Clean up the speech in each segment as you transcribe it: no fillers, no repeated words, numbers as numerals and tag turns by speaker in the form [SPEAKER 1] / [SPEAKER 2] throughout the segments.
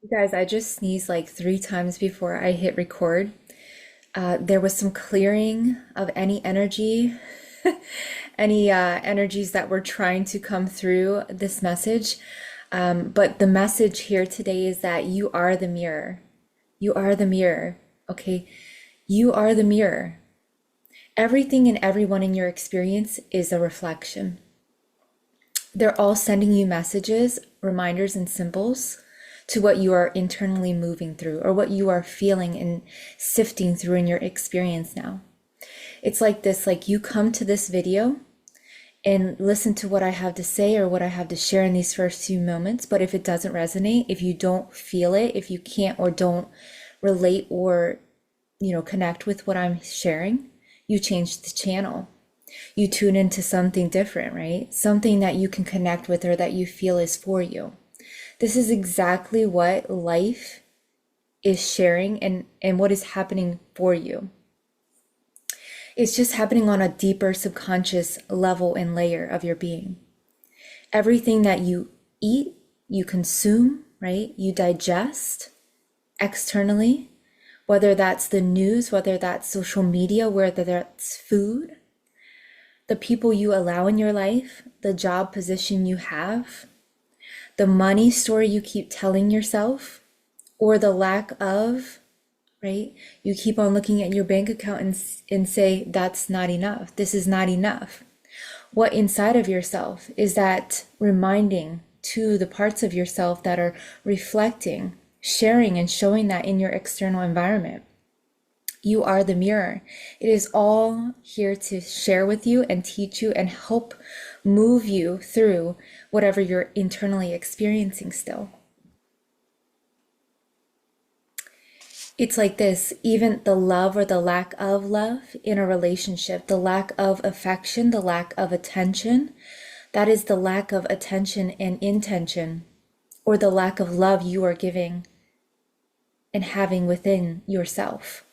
[SPEAKER 1] You guys, I just sneezed like 3 times before I hit record. There was some clearing of any energy, any energies that were trying to come through this message. But the message here today is that you are the mirror. You are the mirror, okay? You are the mirror. Everything and everyone in your experience is a reflection. They're all sending you messages, reminders, and symbols to what you are internally moving through or what you are feeling and sifting through in your experience now. It's like this, like you come to this video and listen to what I have to say or what I have to share in these first few moments. But if it doesn't resonate, if you don't feel it, if you can't or don't relate or, connect with what I'm sharing, you change the channel. You tune into something different, right? Something that you can connect with or that you feel is for you. This is exactly what life is sharing and what is happening for you. It's just happening on a deeper subconscious level and layer of your being. Everything that you eat, you consume, right? You digest externally, whether that's the news, whether that's social media, whether that's food, the people you allow in your life, the job position you have, the money story you keep telling yourself, or the lack of, right? You keep on looking at your bank account and say, that's not enough. This is not enough. What inside of yourself is that reminding to the parts of yourself that are reflecting, sharing, and showing that in your external environment? You are the mirror. It is all here to share with you and teach you and help move you through whatever you're internally experiencing still. It's like this, even the love or the lack of love in a relationship, the lack of affection, the lack of attention, that is the lack of attention and intention, or the lack of love you are giving and having within yourself.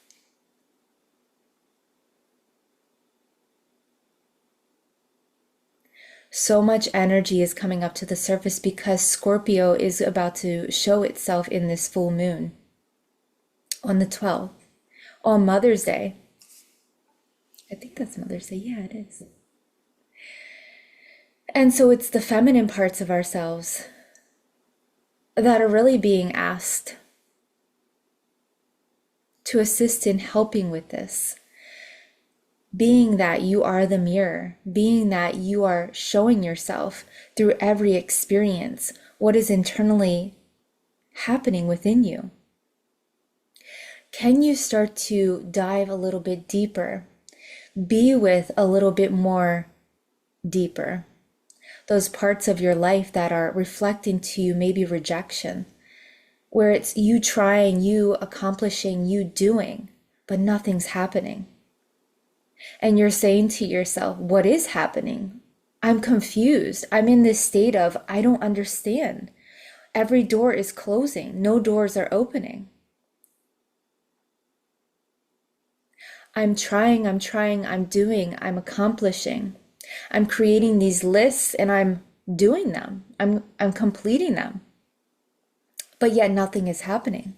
[SPEAKER 1] So much energy is coming up to the surface because Scorpio is about to show itself in this full moon on the 12th, on Mother's Day. I think that's Mother's Day. Yeah, it is. And so it's the feminine parts of ourselves that are really being asked to assist in helping with this. Being that you are the mirror, being that you are showing yourself through every experience what is internally happening within you. Can you start to dive a little bit deeper? Be with a little bit more deeper. Those parts of your life that are reflecting to you maybe rejection, where it's you trying, you accomplishing, you doing, but nothing's happening. And you're saying to yourself, what is happening? I'm confused. I'm in this state of, I don't understand. Every door is closing. No doors are opening. I'm trying, I'm doing, I'm accomplishing. I'm creating these lists and I'm doing them. I'm completing them. But yet nothing is happening.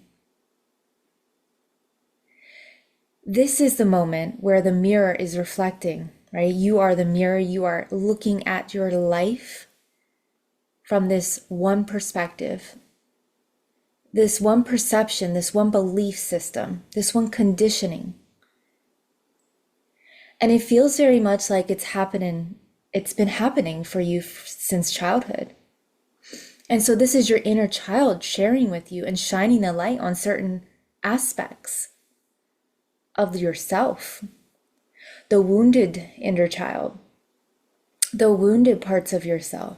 [SPEAKER 1] This is the moment where the mirror is reflecting, right? You are the mirror. You are looking at your life from this one perspective, this one perception, this one belief system, this one conditioning. And it feels very much like it's been happening for you since childhood. And so this is your inner child sharing with you and shining the light on certain aspects of yourself. The wounded inner child, the wounded parts of yourself,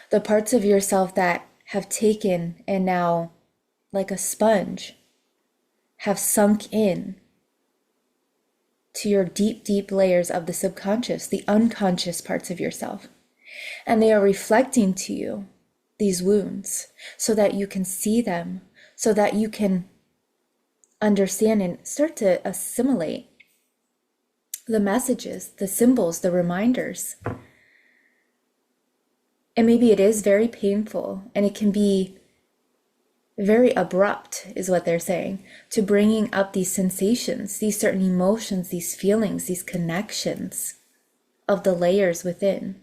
[SPEAKER 1] the parts of yourself that have taken and now, like a sponge, have sunk in to your deep, deep layers of the subconscious, the unconscious parts of yourself. And they are reflecting to you these wounds so that you can see them, so that you can understand and start to assimilate the messages, the symbols, the reminders. And maybe it is very painful and it can be very abrupt, is what they're saying, to bringing up these sensations, these certain emotions, these feelings, these connections of the layers within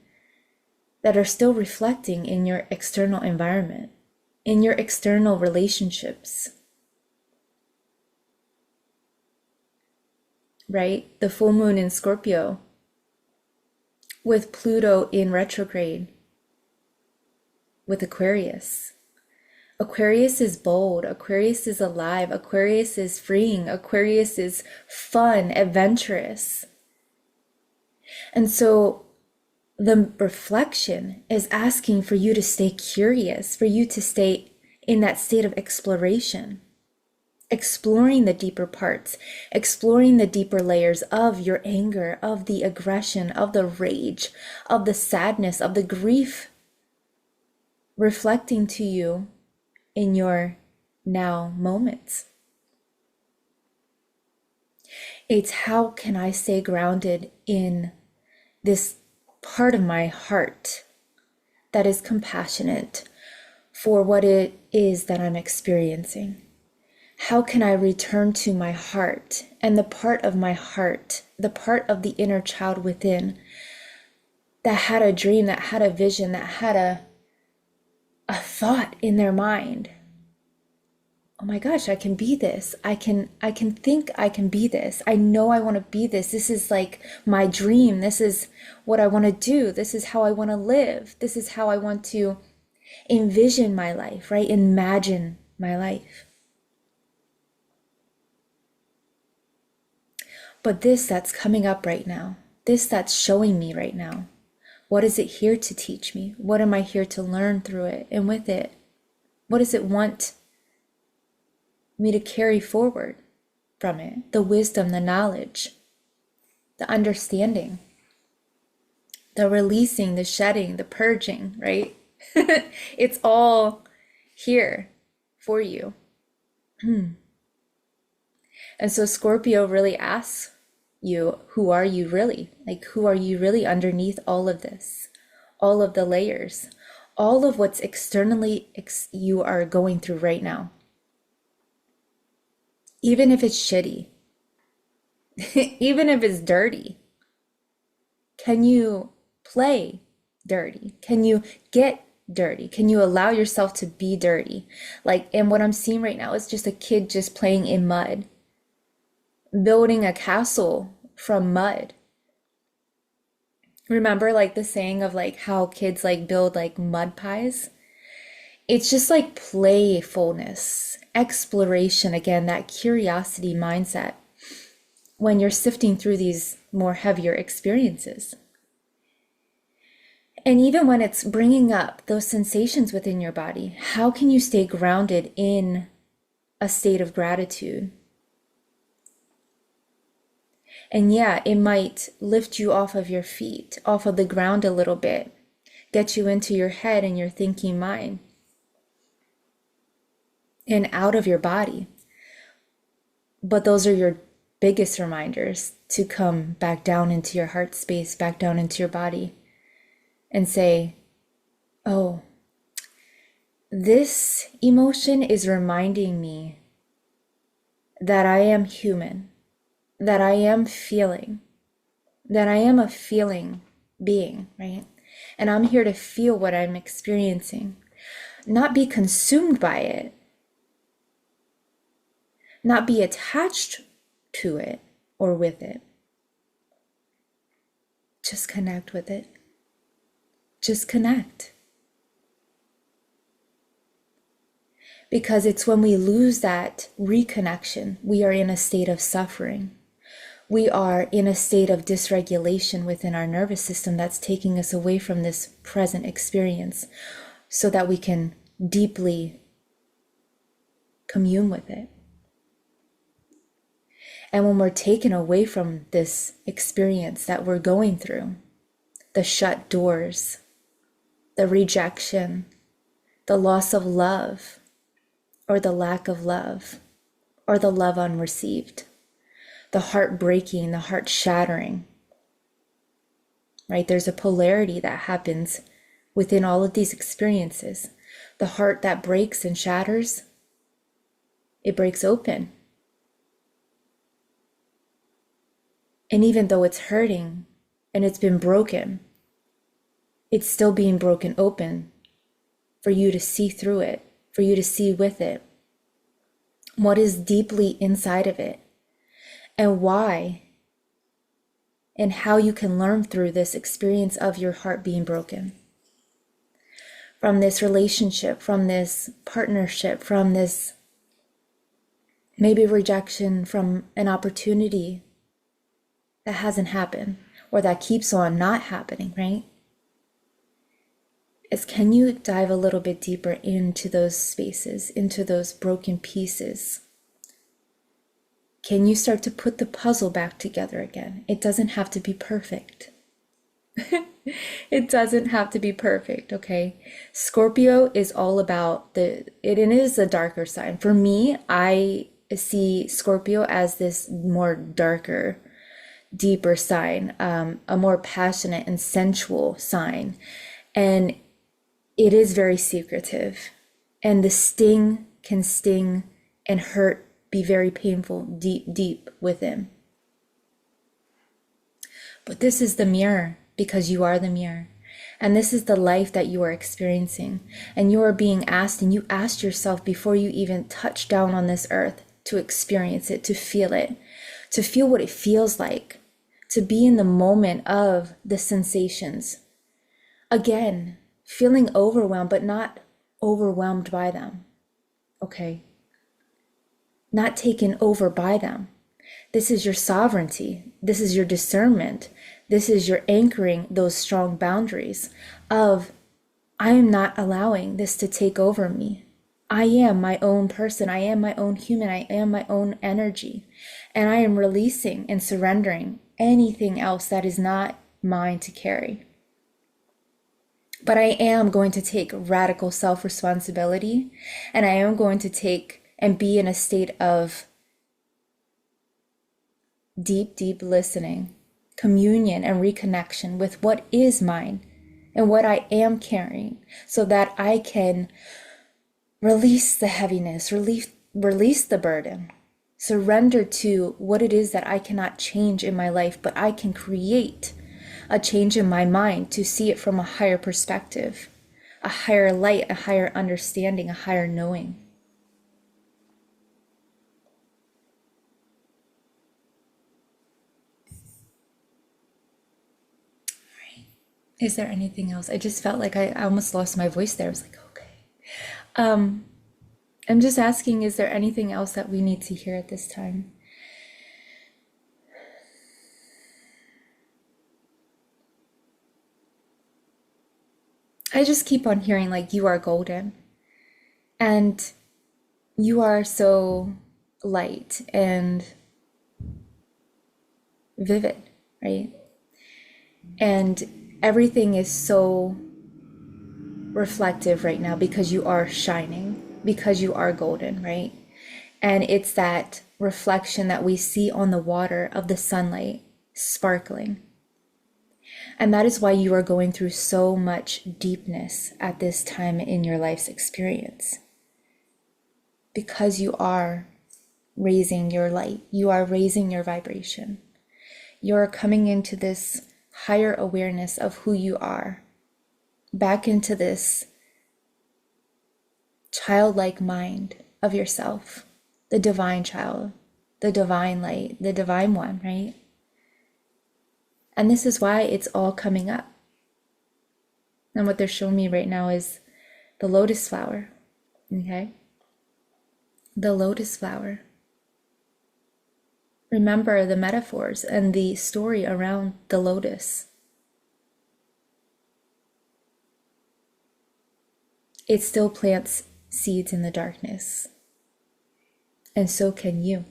[SPEAKER 1] that are still reflecting in your external environment, in your external relationships, right? The full moon in Scorpio with Pluto in retrograde with Aquarius. Aquarius is bold, Aquarius is alive, Aquarius is freeing, Aquarius is fun, adventurous. And so the reflection is asking for you to stay curious, for you to stay in that state of exploration, exploring the deeper parts, exploring the deeper layers of your anger, of the aggression, of the rage, of the sadness, of the grief, reflecting to you in your now moments. It's how can I stay grounded in this part of my heart that is compassionate for what it is that I'm experiencing? How can I return to my heart and the part of my heart, the part of the inner child within that had a dream, that had a vision, that had a thought in their mind? Oh my gosh, I can be this. I can think I can be this. I know I want to be this. This is like my dream. This is what I want to do. This is how I want to live. This is how I want to envision my life, right? Imagine my life. But this that's coming up right now, this that's showing me right now, what is it here to teach me? What am I here to learn through it and with it? What does it want me to carry forward from it? The wisdom, the knowledge, the understanding, the releasing, the shedding, the purging, right? It's all here for you. And so Scorpio really asks you, who are you really? Like, who are you really underneath all of this? All of the layers, all of what's externally you are going through right now. Even if it's shitty, even if it's dirty, can you play dirty? Can you get dirty? Can you allow yourself to be dirty? Like, and what I'm seeing right now is just a kid just playing in mud, building a castle from mud. Remember like the saying of like how kids like build like mud pies? It's just like playfulness, exploration, again, that curiosity mindset when you're sifting through these more heavier experiences. And even when it's bringing up those sensations within your body, how can you stay grounded in a state of gratitude? And yeah, it might lift you off of your feet, off of the ground a little bit, get you into your head and your thinking mind, and out of your body. But those are your biggest reminders to come back down into your heart space, back down into your body, and say, oh, this emotion is reminding me that I am human, that I am feeling, that I am a feeling being, right? And I'm here to feel what I'm experiencing, not be consumed by it, not be attached to it or with it. Just connect with it. Just connect. Because it's when we lose that reconnection, we are in a state of suffering. We are in a state of dysregulation within our nervous system that's taking us away from this present experience so that we can deeply commune with it. And when we're taken away from this experience that we're going through, the shut doors, the rejection, the loss of love, or the lack of love, or the love unreceived, the heart breaking, the heart shattering, right? There's a polarity that happens within all of these experiences. The heart that breaks and shatters It breaks open. And even though it's hurting and it's been broken, it's still being broken open for you to see through it, for you to see with it what is deeply inside of it and why and how you can learn through this experience of your heart being broken. From this relationship, from this partnership, from this maybe rejection from an opportunity that hasn't happened or that keeps on not happening, right? Is can you dive a little bit deeper into those spaces, into those broken pieces? Can you start to put the puzzle back together again? It doesn't have to be perfect. It doesn't have to be perfect, okay? Scorpio is all about it is a darker sign. For me, I see Scorpio as this more darker, deeper sign, a more passionate and sensual sign. And it is very secretive. And the sting can sting and hurt, be very painful, deep, deep within. But this is the mirror, because you are the mirror. And this is the life that you are experiencing. And you are being asked, and you asked yourself before you even touch down on this earth to experience it, to feel what it feels like, to be in the moment of the sensations. Again, feeling overwhelmed, but not overwhelmed by them. Okay? Not taken over by them. This is your sovereignty. This is your discernment. This is your anchoring those strong boundaries of, I am not allowing this to take over me. I am my own person. I am my own human. I am my own energy. And I am releasing and surrendering anything else that is not mine to carry. But I am going to take radical self-responsibility, and I am going to take and be in a state of deep, deep listening, communion, and reconnection with what is mine and what I am carrying, so that I can release the heaviness, release the burden, surrender to what it is that I cannot change in my life, but I can create a change in my mind to see it from a higher perspective, a higher light, a higher understanding, a higher knowing. Is there anything else? I just felt like I almost lost my voice there. I was like, okay. I'm just asking, is there anything else that we need to hear at this time? I just keep on hearing like you are golden and you are so light and vivid, right? And everything is so reflective right now because you are shining, because you are golden, right? And it's that reflection that we see on the water of the sunlight sparkling. And that is why you are going through so much deepness at this time in your life's experience. Because you are raising your light, you are raising your vibration. You are coming into this higher awareness of who you are, back into this childlike mind of yourself, the divine child, the divine light, the divine one, right? And this is why it's all coming up. And what they're showing me right now is the lotus flower, okay? The lotus flower. Remember the metaphors and the story around the lotus. It still plants seeds in the darkness. And so can you.